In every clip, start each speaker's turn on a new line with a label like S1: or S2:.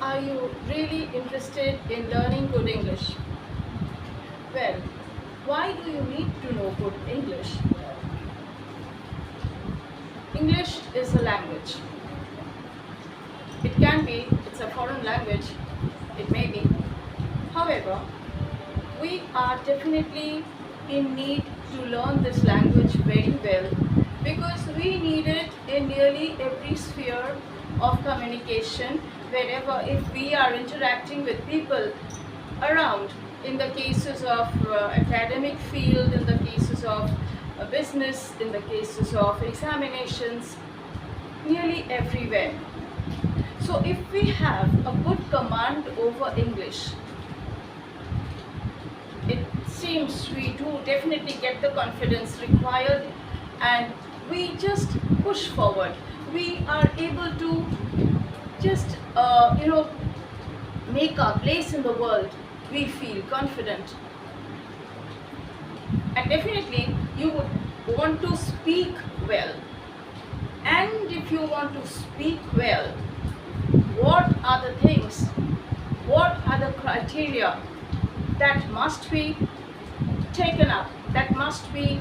S1: Are you really interested in learning good English? Well, why do you need to know good English? English is a language. It can be, it's a foreign language, it may be. However, we are definitely in need to learn this language very well because we need it in nearly every sphere of communication, wherever if we are interacting with people around, in the cases of academic field, in the cases of business, in the cases of examinations, nearly everywhere. So if we have a good command over English, it seems we do definitely get the confidence required and we just push forward. We are able to just make our place in the world. We feel confident, and definitely you would want to speak well. And if you want to speak well, what are the things, what are the criteria that must be taken up, that must be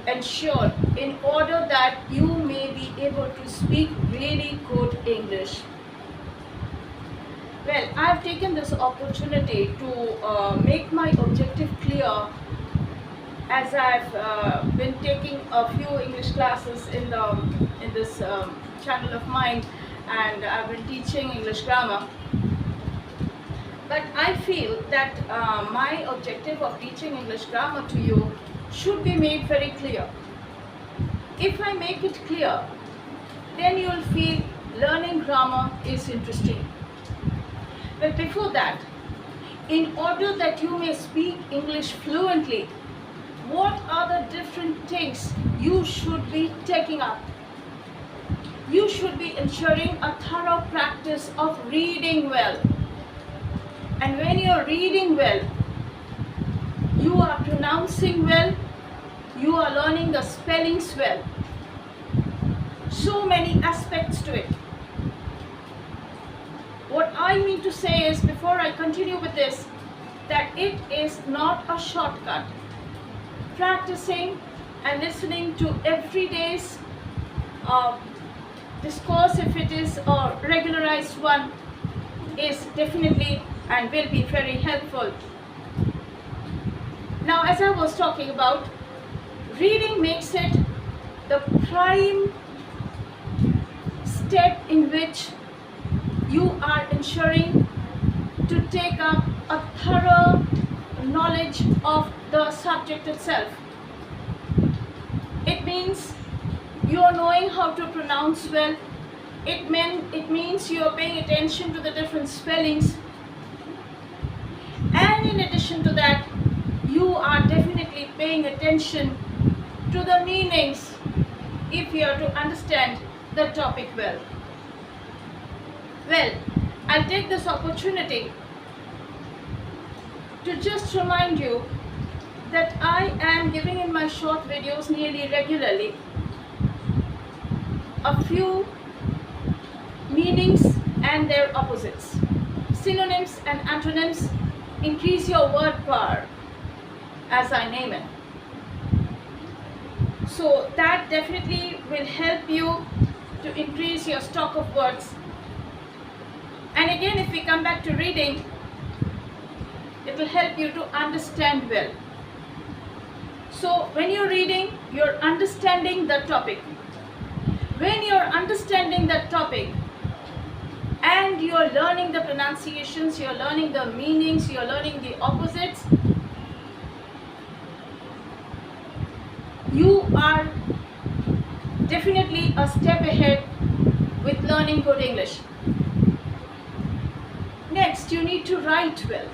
S1: ensured in order that you may be able to speak really good English? Well, I have taken this opportunity to make my objective clear, as I've been taking a few English classes in this channel of mine, and I've been teaching English grammar. But I feel that my objective of teaching English grammar to you should be made very clear. If I make it clear, then you'll feel learning grammar is interesting. But before that, in order that you may speak English fluently, what are the different things you should be taking up? You should be ensuring a thorough practice of reading well. And when you're reading well, you are pronouncing well, you are learning the spellings well. So many aspects to it. What I mean to say is, before I continue with this, that it is not a shortcut. Practicing and listening to everyday's discourse, if it is a regularized one, is definitely and will be very helpful. Now, as I was talking about, reading makes it the prime step in which you are ensuring to take up a thorough knowledge of the subject itself. It means you are knowing how to pronounce well. It means you are paying attention to the different spellings. And in addition to that, you are definitely paying attention to the meanings if you are to understand the topic well. Well, I'll take this opportunity to just remind you that I am giving in my short videos nearly regularly a few meanings and their opposites, synonyms and antonyms. Increase your word power, as I name it. So that definitely will help you to increase your stock of words. And again, if we come back to reading, it will help you to understand well. So when you're reading, you're understanding the topic. When you're understanding that topic and you're learning the pronunciations, you're learning the meanings, you're learning the opposites, you are definitely a step ahead with learning good English. Next, you need to write well.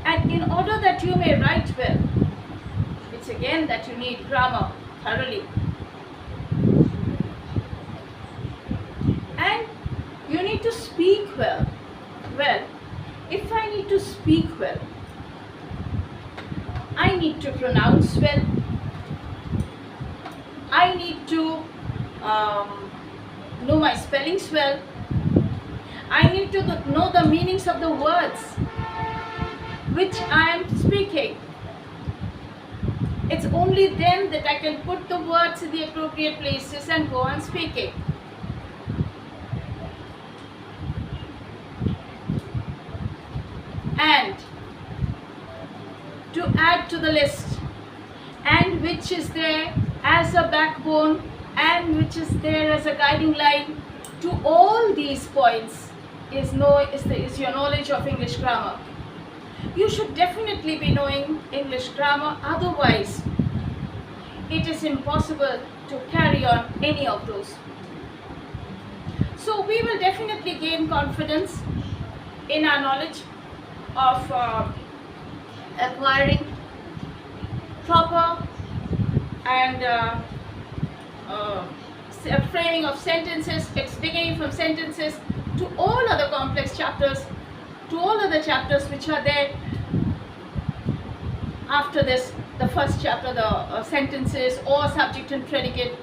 S1: And in order that you may write well, it's again that you need grammar thoroughly. And you need to speak well. Well, if I need to speak well, I need to pronounce well. I need to know my spellings well. I need to know the meanings of the words which I am speaking. It's only then that I can put the words in the appropriate places and go on speaking. And to add to the list, and which is there as a backbone and which is there as a guiding line to all these points is your knowledge of English grammar. You should definitely be knowing English grammar, otherwise it is impossible to carry on any of those. So we will definitely gain confidence in our knowledge of acquiring proper and framing of sentences, beginning from sentences to all other complex chapters, to all other chapters which are there after this, the first chapter, the sentences or subject and predicate.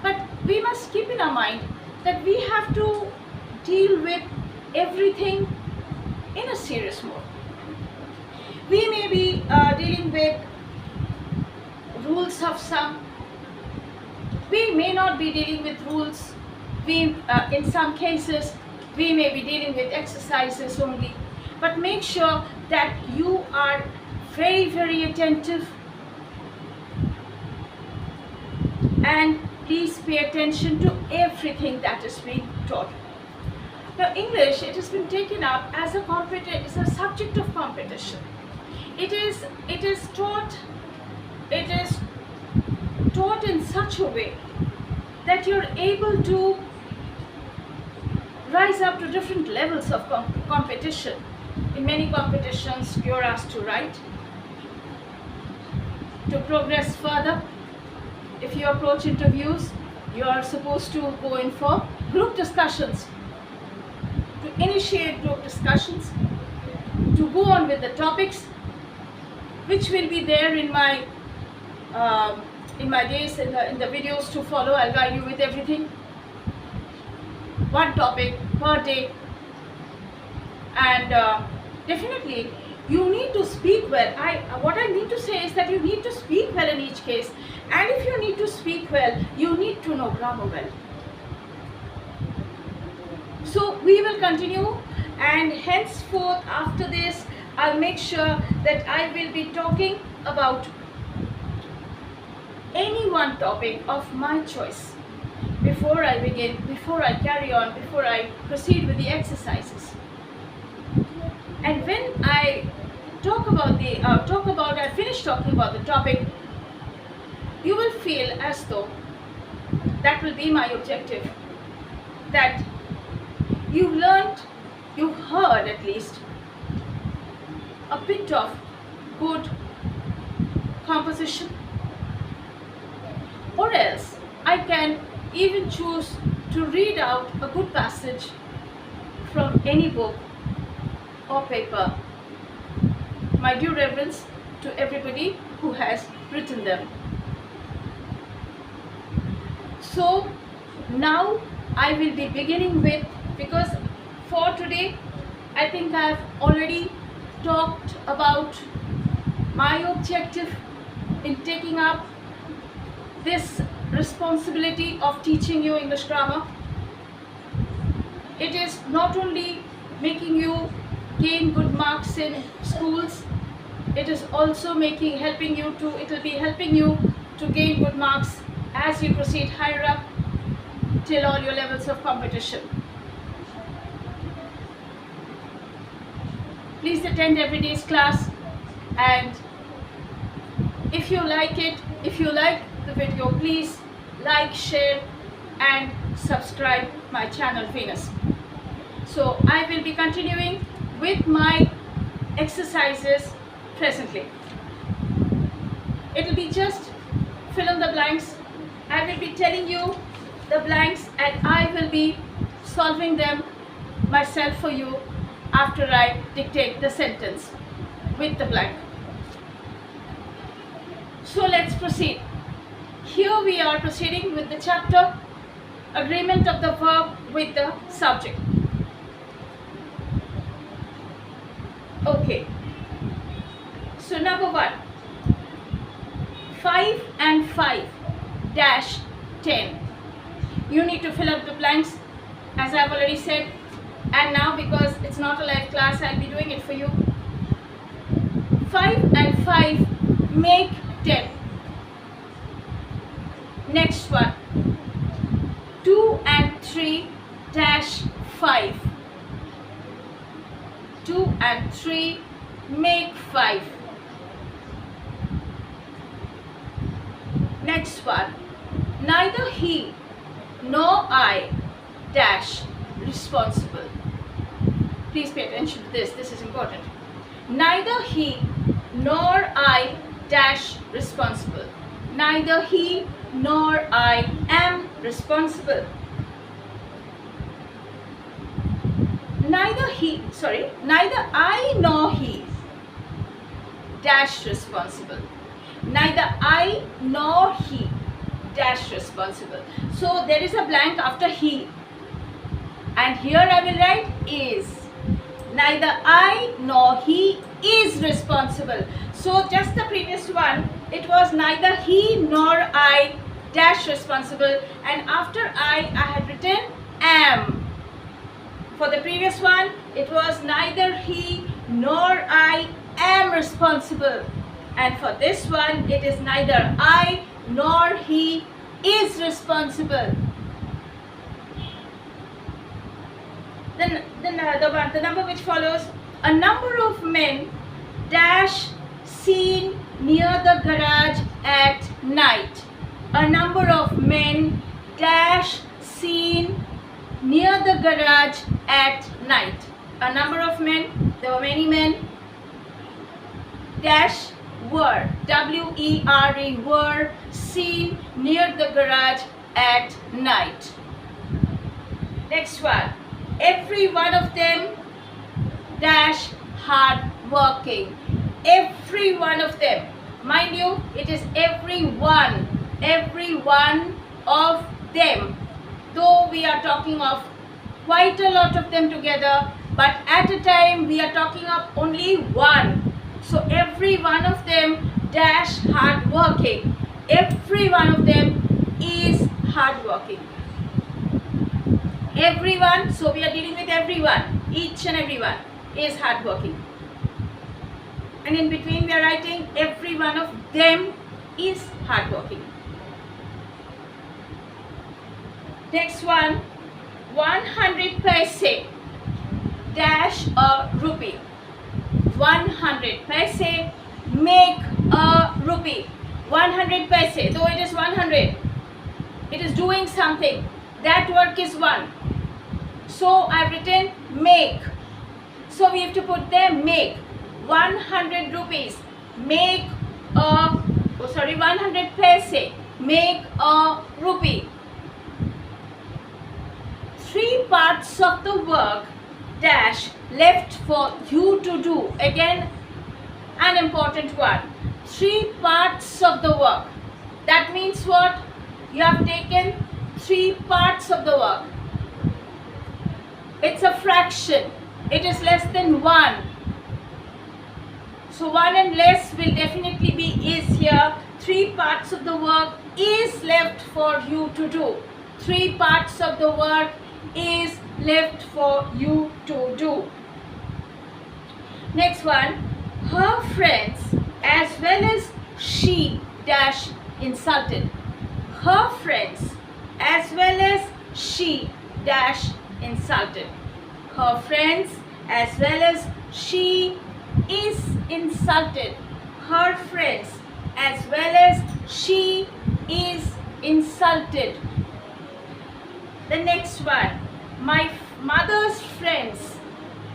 S1: But we must keep in our mind that we have to deal with everything in a serious mode. We may be dealing with rules of some. We may not be dealing with rules. In some cases, we may be dealing with exercises only. But make sure that you are very, very attentive, and please pay attention to everything that is being taught. Now, English, it has been taken up as a subject of competition. It is taught in such a way that you're able to rise up to different levels of competition. In many competitions, you're asked to write. To progress further, if you approach interviews, you are supposed to go in for group discussions, to initiate group discussions, to go on with the topics which will be there in my days, in the videos to follow. I'll guide you with everything. One topic per day, and definitely you need to speak well. What I mean to say is that you need to speak well in each case, and if you need to speak well, you need to know grammar well. So we will continue, and henceforth after this I'll make sure that I will be talking about any one topic of my choice before I begin, before I carry on, before I proceed with the exercises. And when I I finish talking about the topic, you will feel as though that will be my objective, that you've learned, you've heard at least a bit of good composition, or else I can even choose to read out a good passage from any book or paper. My due reverence to everybody who has written them. So now I will be beginning with, because for today I think I have already talked about my objective in taking up this responsibility of teaching you English grammar. It is not only making you gain good marks in schools, it is also helping you to gain good marks as you proceed higher up till all your levels of competition. Please attend every day's class, and if you like it, if you like the video, please like, share and subscribe my channel Venus. So I will be continuing with my exercises presently. It will be just fill in the blanks. I will be telling you the blanks and I will be solving them myself for you after I dictate the sentence with the blank. So let's proceed. Here we are proceeding with the chapter agreement of the verb with the subject. Okay. So number 1, 5 and 5 dash 10. You need to fill up the blanks as I've already said, and now because it's not a live class, I'll be doing it for you. 5 and 5 make 10. Next one, 2 and 3 dash 5. 2 and 3 make 5. Next one, neither he nor I dash responsible. Please pay attention to this. This is important. Neither he nor I dash responsible. Neither he nor I am responsible. Neither I nor he dash responsible. Neither I nor he dash responsible. So there is a blank after he, and here I will write is. Neither I nor he is responsible. So just the previous one, it was neither he nor I dash responsible, and after I had written am. For the previous one, it was neither he nor I am responsible, and for this one, it is neither I nor he is responsible. Then the number which follows, a number of men dash seen near the garage at night. A number of men dash seen near the garage at night. A number of men, there were many men, dash were, W-E-R-E, were seen near the garage at night. Next one, every one of them dash hard working. Every one of them, mind you, it is every one of them, though we are talking of quite a lot of them together, but at a time we are talking of only one. So every one of them dash hard working. Every one of them is hard working. Everyone, so we are dealing with everyone, each and everyone is hard working. And in between we are writing every one of them is hard working. Next one, 100 paise dash a rupee. 100 paise make a rupee. 100 paise, though it is 100, it is doing something. That work is one. So I've written make. So we have to put there make. 100 rupees make a, 100 paise make a rupee. 3 parts of the work dash left for you to do. Again, an important one. 3 parts of the work. That means what? You have taken 3 parts of the work. It's a fraction. It is less than 1. So 1 and less will definitely be is here. 3 parts of the work is left for you to do. 3 parts of the work is left for you to do. Next one, her friends as well as she dash insulted. Her friends as well as she dash insulted. Her friends as well as she is insulted. Her friends as well as she is insulted. The next one, my mother's friends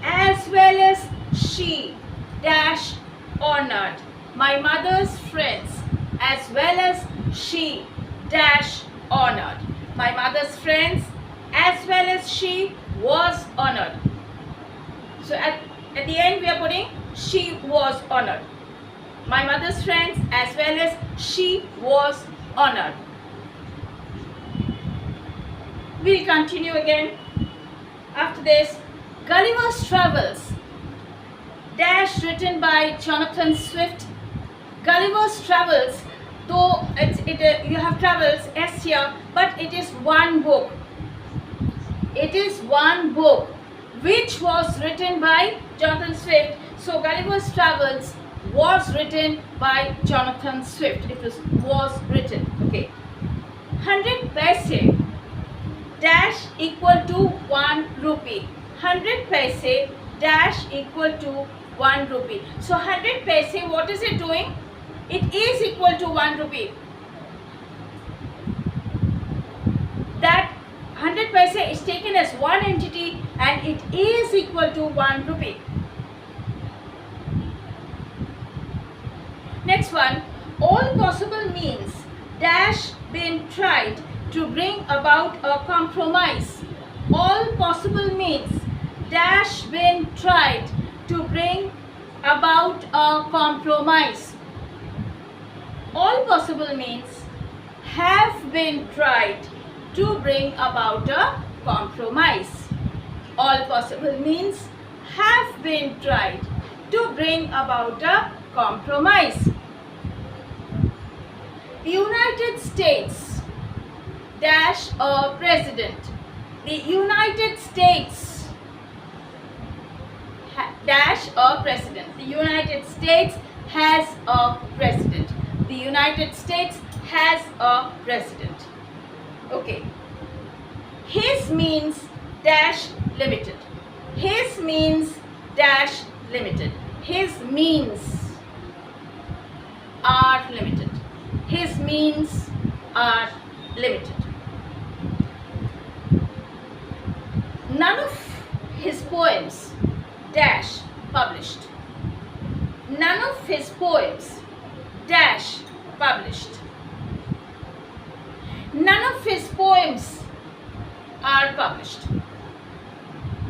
S1: as well as she dash honored. My mother's friends as well as she dash honored. My mother's friends as well as she was honored. So at the end we are putting she was honored. My mother's friends as well as she was honored. We'll continue again. After this, Gulliver's Travels dash written by Jonathan Swift. Gulliver's Travels, though you have travels S here, but it is one book. It is one book which was written by Jonathan Swift. So Gulliver's Travels was written by Jonathan Swift. It was written. Okay. 100 paise dash equal to 1 rupee. 100 paise dash equal to 1 rupee. So 100 paise, what is it doing? It is equal to 1 rupee. That 100 paise is taken as one entity and it is equal to 1 rupee. Next one, all possible means dash been tried to bring about a compromise. All possible means dash been tried to bring about a compromise. All possible means have been tried to bring about a compromise. All possible means have been tried to bring about a compromise. The United States dash a president. The United States dash a president. The United States has a president. The United States has a president. Okay. His means dash limited. His means dash limited. His means are limited. His means are limited. None of his poems dash published. None of his poems dash published. None of his poems are published.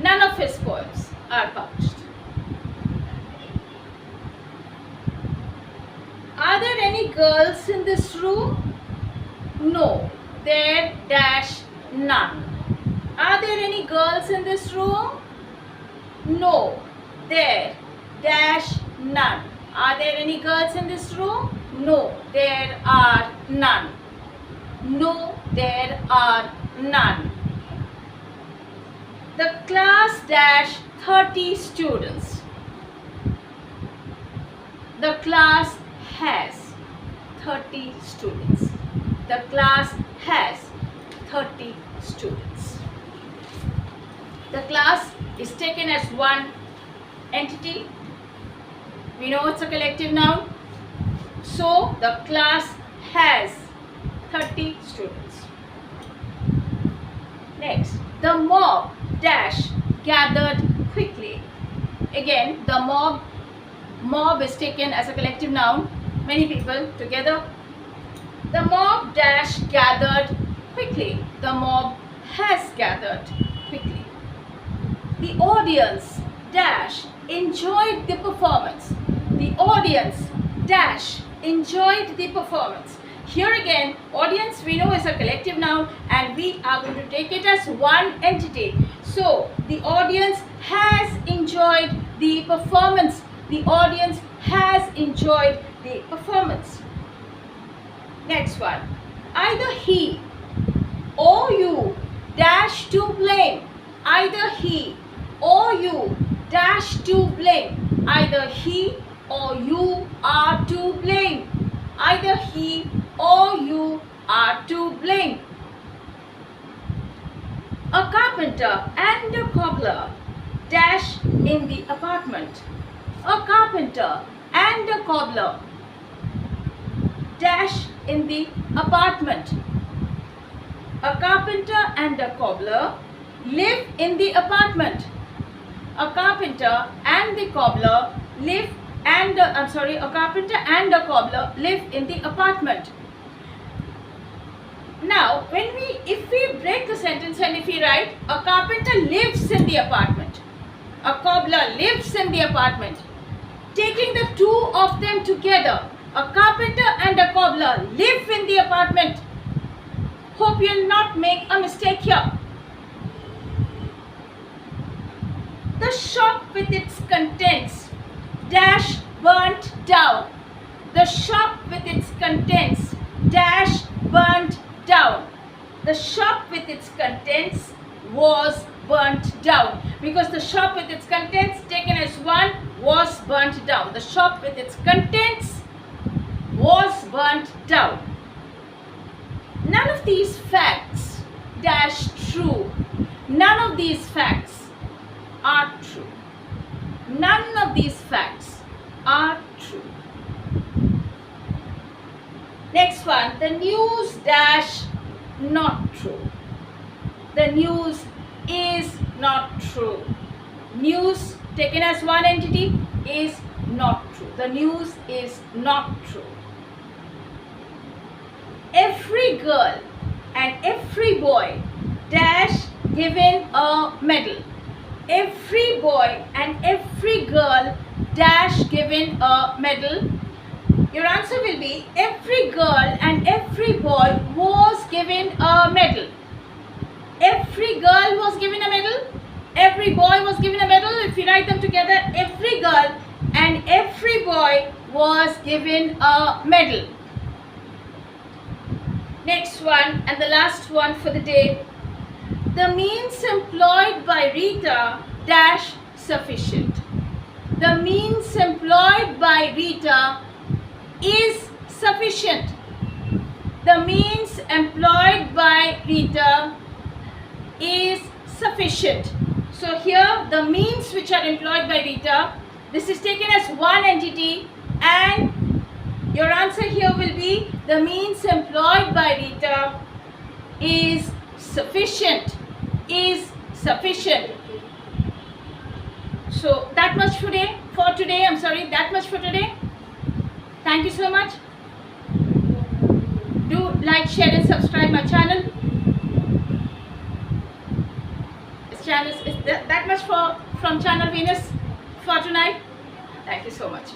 S1: None of his poems are published. Are there any girls in this room? No, there dash none. Are there any girls in this room? No, there dash none. Are there any girls in this room? No, there are none. No, there are none. The class dash 30 students. The class has 30 students. The class has 30 students. The class is taken as one entity. We know it's a collective noun. So the class has 30 students. Next, the mob dash gathered quickly. Again, the mob is taken as a collective noun. Many people together. The mob dash gathered quickly. The mob has gathered quickly. The audience dash enjoyed the performance. The audience dash enjoyed the performance. Here again, audience we know is a collective noun and we are going to take it as one entity. So, the audience has enjoyed the performance. The audience has enjoyed the performance. Next one. Either he or you dash to blame. Either he or you dash to blame. Either he or you are to blame. Either he or you are to blame. A carpenter and a cobbler dash in the apartment. A carpenter and a cobbler dash in the apartment. A carpenter and a cobbler live in the apartment. A carpenter and the cobbler live a carpenter and a cobbler live in the apartment. Now, if we break the sentence and if we write, a carpenter lives in the apartment, a cobbler lives in the apartment, taking the two of them together, a carpenter and a cobbler live in the apartment. Hope you'll not make a mistake here. The shop with its contents dash burnt down. The shop with its contents dash burnt down. The shop with its contents was burnt down, because the shop with its contents taken as one was burnt down. The shop with its contents was burnt down. None of these facts dash true. None of these facts are true. None of these facts are true. Next one, the news dash not true. The news is not true. News taken as one entity is not true. The news is not true. Every girl and every boy dash given a medal. Every boy and every girl dash given a medal. Your answer will be every girl and every boy was given a medal. Every girl was given a medal. Every boy was given a medal. If you write them together, every girl and every boy was given a medal. Next one and the last one for the day. The means employed by Rita dash sufficient. The means employed by Rita is sufficient. The means employed by Rita is sufficient. So here the means which are employed by Rita, this is taken as one entity, and your answer here will be the means employed by Rita is sufficient. Is sufficient. So that much for today. That much for today. Thank you so much. Do like, share and subscribe my channel. This channel is that much from Channel Venus for tonight. Thank you so much.